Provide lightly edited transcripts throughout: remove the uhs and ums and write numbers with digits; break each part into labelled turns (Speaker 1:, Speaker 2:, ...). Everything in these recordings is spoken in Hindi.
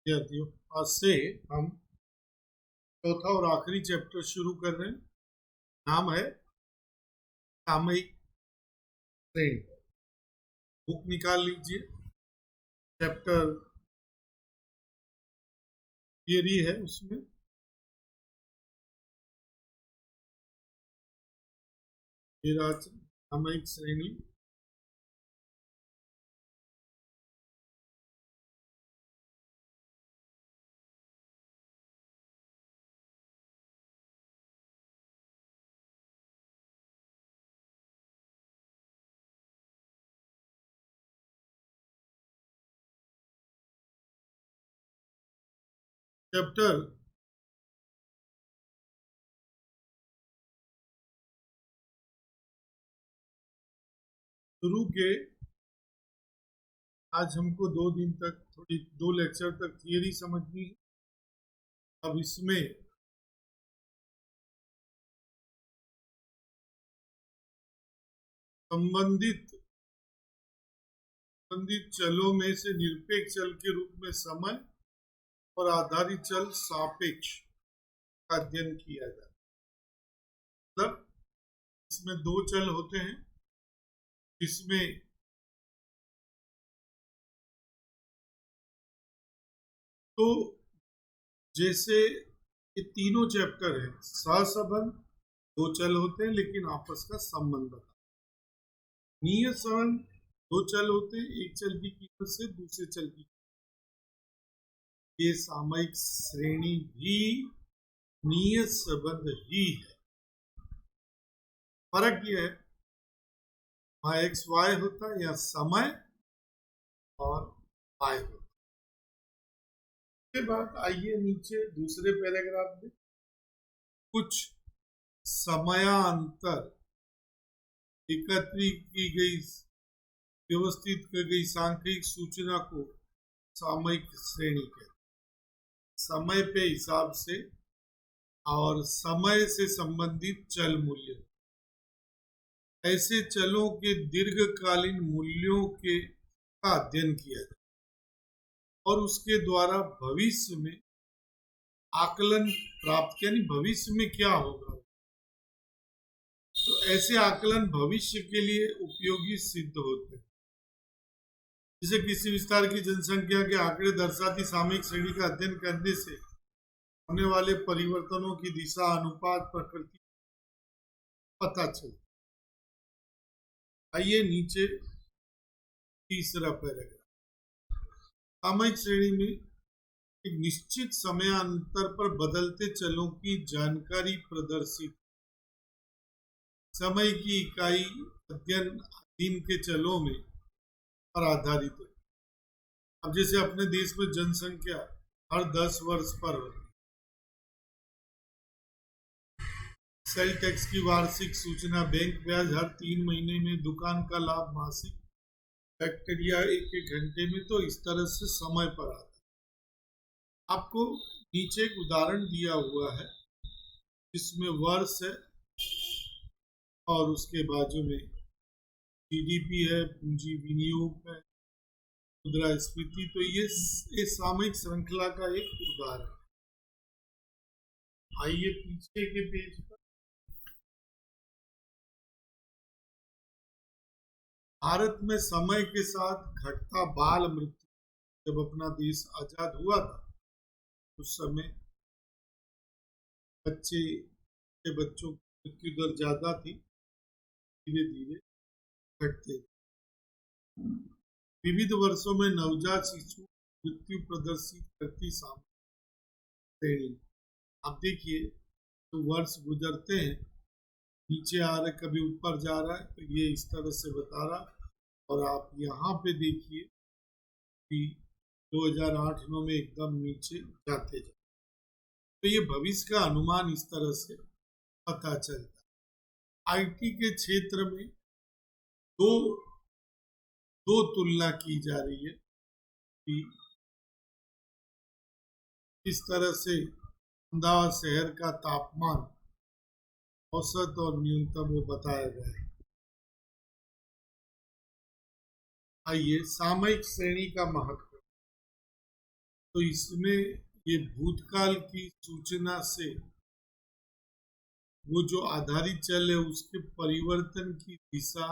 Speaker 1: विद्यार्थियों, आज से हम चौथा और आखिरी चैप्टर शुरू कर रहे हैं। नाम है सामयिक श्रेणी। बुक निकाल लीजिए। चैप्टर थियरी है, उसमें मेरा सामयिक श्रेणी। चैप्टर शुरू के आज हमको 2 दिन तक, थोड़ी 2 लेक्चर तक थियरी समझनी है। अब इसमें संबंधित चलों में से निरपेक्ष चल के रूप में समय और आधारित चल सापेक्ष का अध्ययन किया जाए। मतलब इसमें 2 चल होते हैं, इसमें तो जैसे ये तीनों चैप्टर है, सहसंबंध 2 चल होते हैं लेकिन आपस का संबंध बताते हैं। नियत संबंध 2 चल होते हैं, एक चल की कीमत से दूसरे चल की। ये सामयिक श्रेणी भी नियत संबंध ही है। फर्क यह है, वहां एक्स वाई होता है या समय और वाई होता है। उसके बाद आइए नीचे दूसरे पैराग्राफ में कुछ समयांतर एकत्रित की गई, व्यवस्थित की गई सांख्यिक सूचना को सामयिक श्रेणी कहते हैं। समय पे हिसाब से और समय से संबंधित चल मूल्य, ऐसे चलों के दीर्घकालीन मूल्यों के का अध्ययन किया जाए और उसके द्वारा भविष्य में आकलन प्राप्त, यानी भविष्य में क्या होगा, तो ऐसे आकलन भविष्य के लिए उपयोगी सिद्ध होते हैं। जैसे किसी विस्तार की जनसंख्या के आंकड़े दर्शाती सामयिक श्रेणी का अध्ययन करने से होने वाले परिवर्तनों की दिशा, अनुपात, प्रकृति पता चलता। आइए नीचे तीसरा पैराग्राफ। सामयिक श्रेणी में एक निश्चित समयांतर पर बदलते चलों की जानकारी प्रदर्शित, समय की इकाई अध्ययन दिन के चलों में पर आधारित है। अब जैसे अपने देश में जनसंख्या हर 10 वर्ष पर होती है। सेल टैक्स की वार्षिक सूचना, बैंक ब्याज हर 3 महीने में, दुकान का लाभ मासिक, बैक्टीरिया 1-1 घंटे में, तो इस तरह से समय पर आता है। आपको नीचे एक उदाहरण दिया हुआ है जिसमें वर्ष है और उसके बाजू में जीडीपी है, पूंजी विनियोग है, मुद्रास्फीति। तो ये सामयिक श्रृंखला का एक उदाहरण है। आइए पीछे के पेज पर। भारत में समय के साथ घटता बाल मृत्यु, जब अपना देश आजाद हुआ था उस समय बच्चों की मृत्यु दर ज्यादा थी, धीरे धीरे घटते। विविध वर्षों में नवजात शिशु मृत्यु प्रदर्शित करती सामयिक श्रेणी। आप देखिए तो वर्ष गुजरते हैं, नीचे आ रहे, कभी ऊपर जा रहा है, तो ये इस तरह से बता रहा। और आप यहाँ पे देखिए कि 2008-9 में एकदम नीचे जाते जाते, तो ये भविष्य का अनुमान इस तरह से पता चलता है। आईटी के क्षेत्र में दो तुलना की जा रही है कि इस तरह से अहमदाबाद शहर का तापमान औसत और न्यूनतम वो बताया गया है। आइए सामयिक श्रेणी का महत्व। तो इसमें ये भूतकाल की सूचना से वो जो आधारित चल है उसके परिवर्तन की दिशा,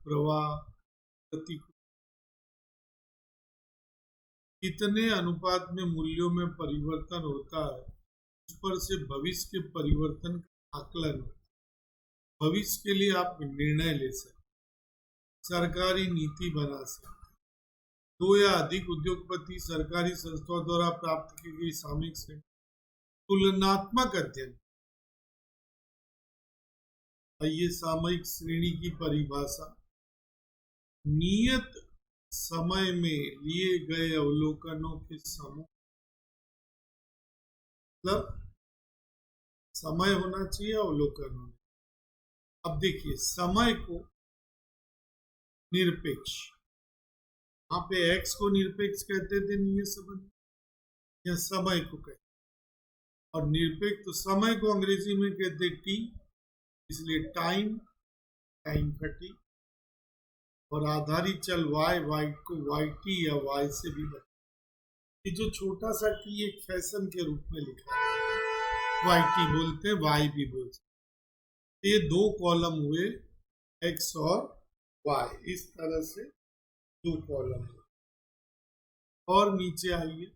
Speaker 1: प्रवाह, गति कितने अनुपात में मूल्यों में परिवर्तन होता है, उस पर से भविष्य के परिवर्तन का आकलन होता है। भविष्य के लिए आप निर्णय ले सकते, सरकारी नीति बना सकते, दो या अधिक उद्योगपति सरकारी संस्थाओं द्वारा प्राप्त की गई सामयिक से तुलनात्मक अध्ययन। ये सामयिक श्रेणी की परिभाषा नियत समय में लिए गए अवलोकनों के समूह, मतलब समय होना चाहिए अवलोकन होना। अब देखिए समय को निरपेक्ष, यहाँ पे एक्स को निरपेक्ष कहते थे नियत समय, या समय को कहते, और निरपेक्ष तो समय को अंग्रेजी में कहते टी, इसलिए टाइम, टाइम का टी, और आधारित चल वाई, वाई को वाई टी या वाई से भी बता। ये जो छोटा सा टी एक फैशन के रूप में लिखा है, वाई टी बोलते हैं, वाई भी बोलते। ये दो कॉलम हुए एक्स और वाई, इस तरह से दो कॉलम हुए। और नीचे आइए,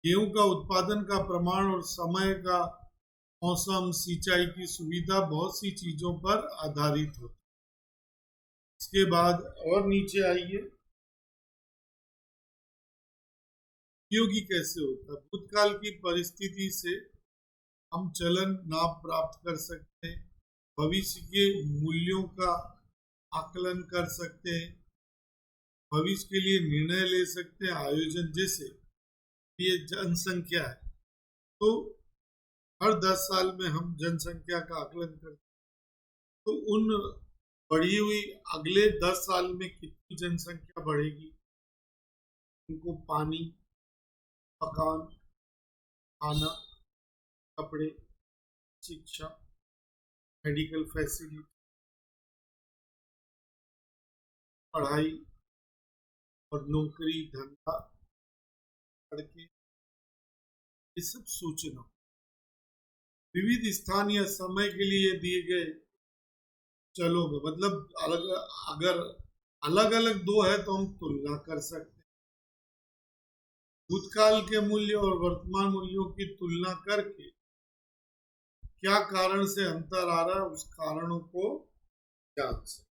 Speaker 1: गेहूं का उत्पादन का प्रमाण और समय का, मौसम, सिंचाई की सुविधा बहुत सी चीजों पर आधारित होता है। इसके बाद और नीचे आइए, उपयोगी कैसे होता है। भूतकाल की परिस्थिति से हम चलन नाप प्राप्त कर सकते हैं, भविष्य के मूल्यों का आकलन कर सकते हैं, भविष्य के लिए निर्णय ले सकते हैं, आयोजन। जैसे ये जनसंख्या है, तो हर 10 साल में हम जनसंख्या का आकलन करते हैं, तो उन बढ़ी हुई अगले 10 साल में कितनी जनसंख्या बढ़ेगी, उनको पानी, मकान, खाना, कपड़े, शिक्षा, मेडिकल फैसिलिटी, पढ़ाई और नौकरी, धंधा, सड़कें, ये सब सूचना विविध स्थान या समय के लिए दिए गए चलो, मतलब अलग, अगर अलग अलग दो है तो हम तुलना कर सकते हैं। भूतकाल के मूल्य और वर्तमान मूल्यों की तुलना करके क्या कारण से अंतर आ रहा है, उस कारणों को जान सकते।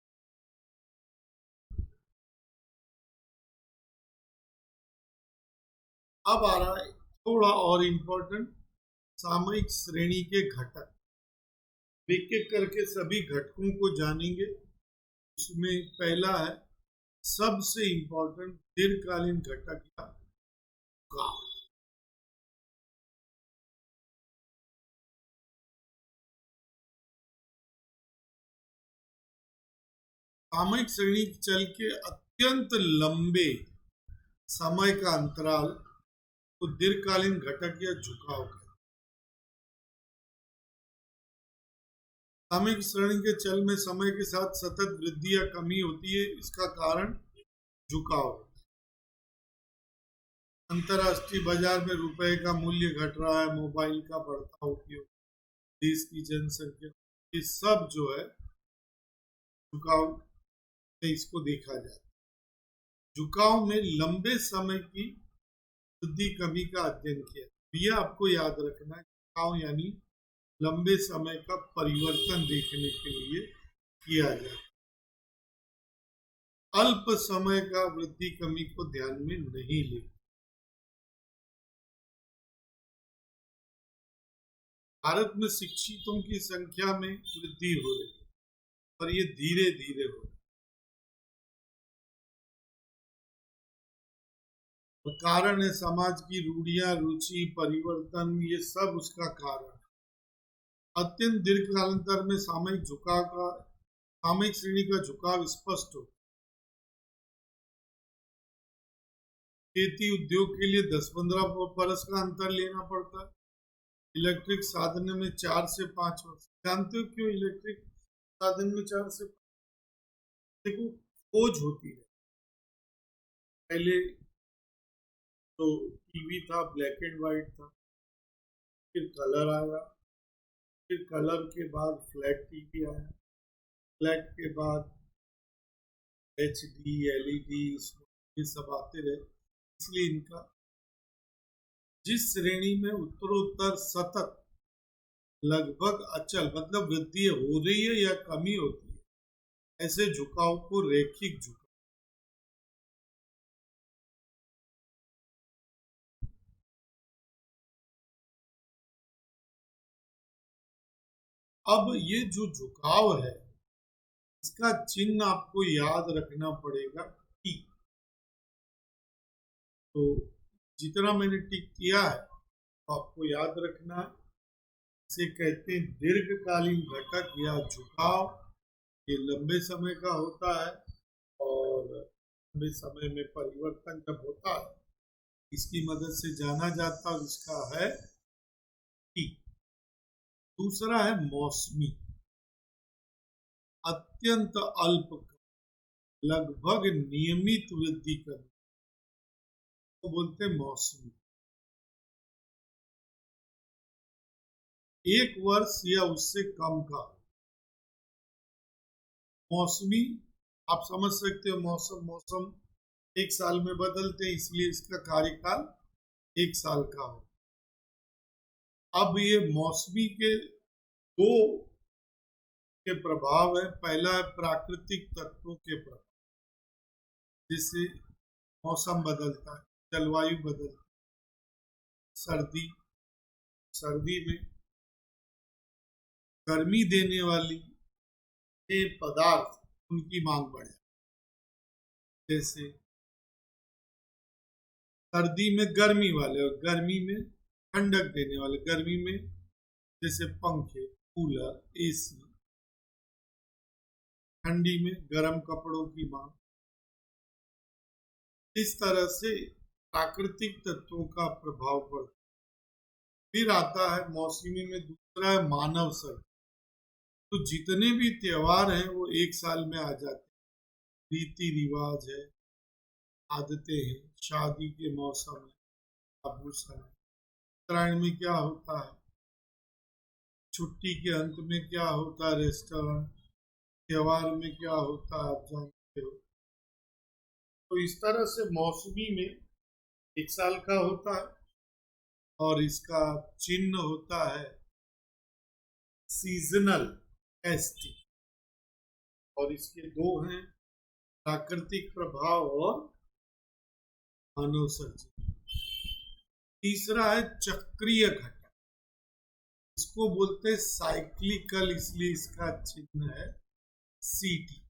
Speaker 1: अब आ रहा है थोड़ा और इम्पोर्टेंट, सामयिक श्रेणी के घटक। एक एक करके सभी घटकों को जानेंगे। उसमें पहला है सबसे इम्पोर्टेंट दीर्घकालीन घटक या झुकाव। सामयिक श्रेणी चल के अत्यंत लंबे समय का अंतराल तो दीर्घकालीन घटक या झुकाव का। सामयिक श्रेणी के चल में समय के साथ सतत वृद्धि या कमी होती है, इसका कारण झुकाव। अंतरराष्ट्रीय बाजार में रुपए का मूल्य घट रहा है, मोबाइल का बढ़ता उपयोग, देश की जनसंख्या, ये सब जो है झुकाव से इसको देखा जाता है। झुकाव में लंबे समय की वृद्धि कमी का अध्ययन किया। यह आपको याद रखना है, झुकाव यानी लंबे समय का परिवर्तन देखने के लिए किया जाए। अल्प समय का वृद्धि कमी को ध्यान में नहीं ले। भारत में शिक्षितों की संख्या में वृद्धि हो रही है, पर ये धीरे धीरे हो रही है। कारण है समाज की रूढ़ियां, रुचि, परिवर्तन, ये सब उसका कारण है। अत्यंत दीर्घकालांतर में सामयिक झुकाव का, सामयिक श्रेणी का झुकाव स्पष्ट हो। खेती उद्योग के लिए 10-15 बरस का अंतर लेना पड़ता है। इलेक्ट्रिक साधन में 4 से 5 वर्ष। जानते हो क्यों इलेक्ट्रिक साधन में 4 से 5? देखो, खोज होती है। पहले तो टीवी था, ब्लैक एंड व्हाइट था, फिर कलर आया, फिर कलर के बाद फ्लैट टीवी आया, फ्लैट के बाद HD, LED, ये सब आते रहे। इसलिए इनका जिस श्रेणी में उत्तरोत्तर सतत लगभग अचल मतलब वृद्धि हो रही है या कमी होती है, ऐसे झुकाव को रैखिक झुकाव। अब ये जो झुकाव है, इसका चिन्ह आपको याद रखना पड़ेगा, टी। तो जितना मैंने टिक किया है तो आपको याद रखना है। इसे कहते हैं दीर्घकालीन घटक या झुकाव। ये लंबे समय का होता है और लंबे समय में परिवर्तन जब होता है, इसकी मदद से जाना जाता है, इसका है टी। दूसरा है मौसमी, अत्यंत अल्प, लगभग नियमित वृद्धि करना, तो बोलते हैं मौसमी। 1 वर्ष या उससे कम का मौसमी। आप समझ सकते हो, मौसम 1 साल में बदलते हैं, इसलिए इसका कार्यकाल 1 साल का हो। अब ये मौसमी के दो के प्रभाव है। पहला है प्राकृतिक तत्वों के प्रभाव, जिससे मौसम बदलता है, जलवायु बदलती है। सर्दी में गर्मी देने वाली पदार्थ, उनकी मांग बढ़ जाती है। जैसे सर्दी में गर्मी वाले और गर्मी में ठंडक देने वाले, गर्मी में जैसे पंखे, कूलर, AC, ठंडी में गर्म कपड़ों की मांग। इस तरह से प्राकृतिक तत्वों का प्रभाव पड़ता है। फिर आता है मौसमी में दूसरा है मानव सर्जन। तो जितने भी त्योहार हैं वो 1 साल में आ जाते हैं। रीति रिवाज है, आदतें हैं, शादी के मौसम है, आभूषण है। उत्तरायण में क्या होता है, छुट्टी के अंत में क्या होता है, रेस्टोरेंट। त्योहार में क्या होता है आप जानते हो। तो इस तरह से मौसमी में 1 साल का होता है और इसका चिन्ह होता है सीजनल ST। और इसके दो हैं, प्राकृतिक प्रभाव और मानव सर्जित। तीसरा है चक्रीय घटक, इसको बोलते हैं साइक्लिकल, इसलिए इसका चिन्ह है CT।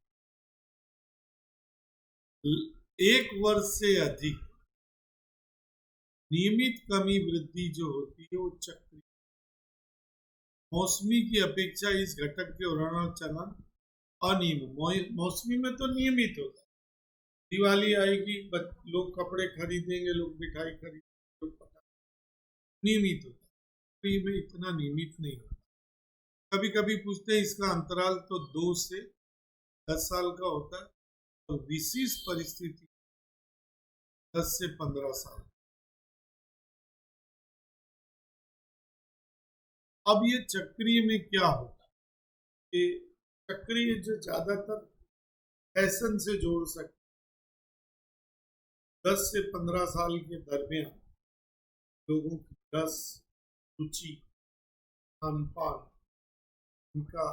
Speaker 1: 1 वर्ष से अधिक नियमित कमी वृद्धि जो होती है वो चक्रीय। मौसमी की अपेक्षा इस घटक के उड़ान चलन अनियमित। मौसमी में तो नियमित होता है। दिवाली आएगी, लोग कपड़े खरीदेंगे, लोग मिठाई खरीदेंगे, लोग नियमित होता है। में इतना नियमित नहीं होता। कभी कभी पूछते हैं इसका अंतराल, तो 2 से 10 साल का होता है और विशेष परिस्थिति 10 से 15 साल। अब ये चक्रीय में क्या होता है, ये चक्रीय जो ज्यादातर फैशन से जोड़ सकते, 10 से 15 साल के दरमियान लोगों की रस, रुचि, खान पान, उनका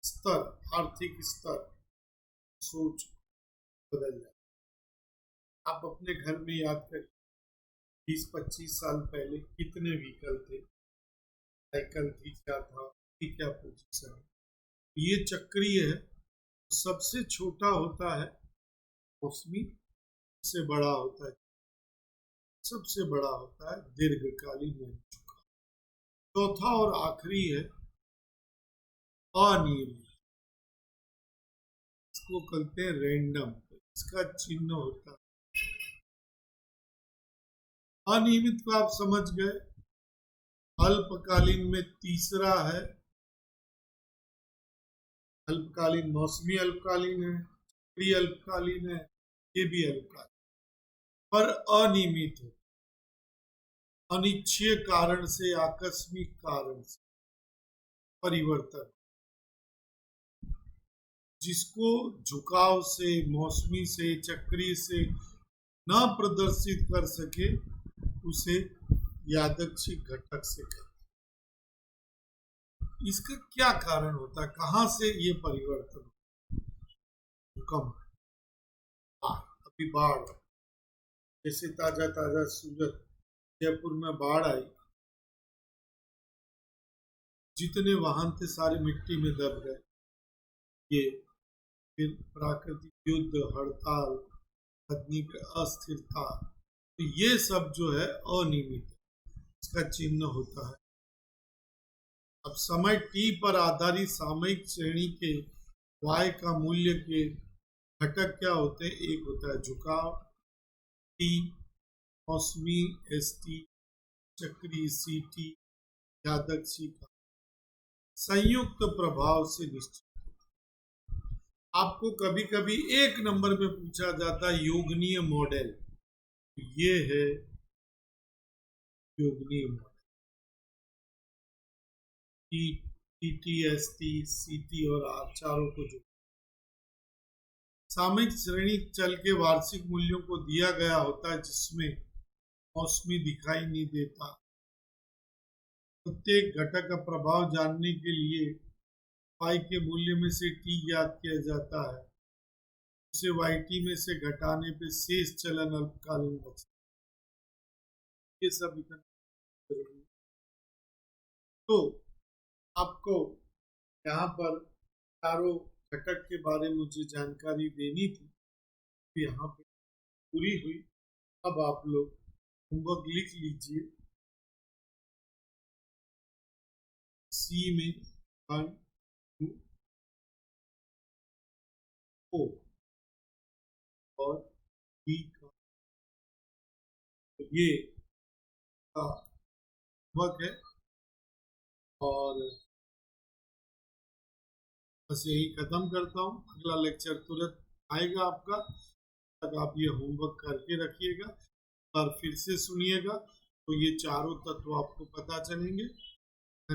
Speaker 1: स्तर, आर्थिक स्तर, सोच बदल जाए। आप अपने घर में याद करें, 20-25 साल पहले कितने व्हीकल थे, साइकिल थी, क्या था, क्या पोजीशन है। ये चक्रीय है। सबसे छोटा होता है मौसमी, सबसे बड़ा होता है, सबसे बड़ा होता है दीर्घकालीन में चुका। चौथा और आखिरी है अनियमित, इसको कहते हैं रैंडम। इसका चिन्ह होता है, अनियमित को आप समझ गए, अल्पकालीन में तीसरा है, अल्पकालीन मौसमी अल्पकालीन है, चक्रीय अल्पकालीन है, ये भी अल्पकालीन पर अनियमित हो, अनिच्छीय कारण से, आकस्मिक कारण से परिवर्तन, जिसको झुकाव से, मौसमी से, चक्रीय से न प्रदर्शित कर सके उसे यादृच्छिक घटक से कहते हैं। इसका क्या कारण होता है, कहाँ से ये परिवर्तन? भूकंप, अभी बाढ़, जैसे ताजा ताजा सूरत जयपुर में बाढ़ आई, जितने वाहन थे सारे मिट्टी में दब गए। ये फिर प्राकृतिक युद्ध, हड़ताल, आदमी की अस्थिरता, तो ये सब जो है अनियमित, इसका चिन्ह होता है। अब समय टी पर आधारित सामयिक श्रेणी के y का मूल्य के घटक क्या होते हैं? एक होता है झुकाव टी, मौसमी एस टी, चक्री सी टी, यादृच्छिक संयुक्त प्रभाव से निश्चित। आपको कभी कभी एक नंबर में पूछा जाता है योगनीय मॉडल, ये है योगनीय model, T S T C T और आर चारों को जो सामयिक श्रेणी चल के वार्षिक मूल्यों को दिया गया होता है, जिसमें मौसमी दिखाई नहीं देता। प्रत्येक घटक का प्रभाव जानने के लिए y के मूल्य में से t ज्ञात किया जाता है, उसे yt में से घटाने पे शेष चलन अल्पकालीन बचता। ये सब इतना जरूरी। तो आपको यहाँ पर चारों घटक के बारे में मुझे जानकारी देनी थी, तो यहाँ पे पूरी हुई। अब आप लोग होमवर्क लिख लीजिए। सी में 1 2 4 और बी का, तो ये का होमवर्क है। और बस यही खत्म करता हूँ। अगला लेक्चर तुरंत आएगा आपका, तक आप ये होमवर्क करके रखिएगा और फिर से सुनिएगा, तो ये चारों तत्व आपको पता चलेंगे।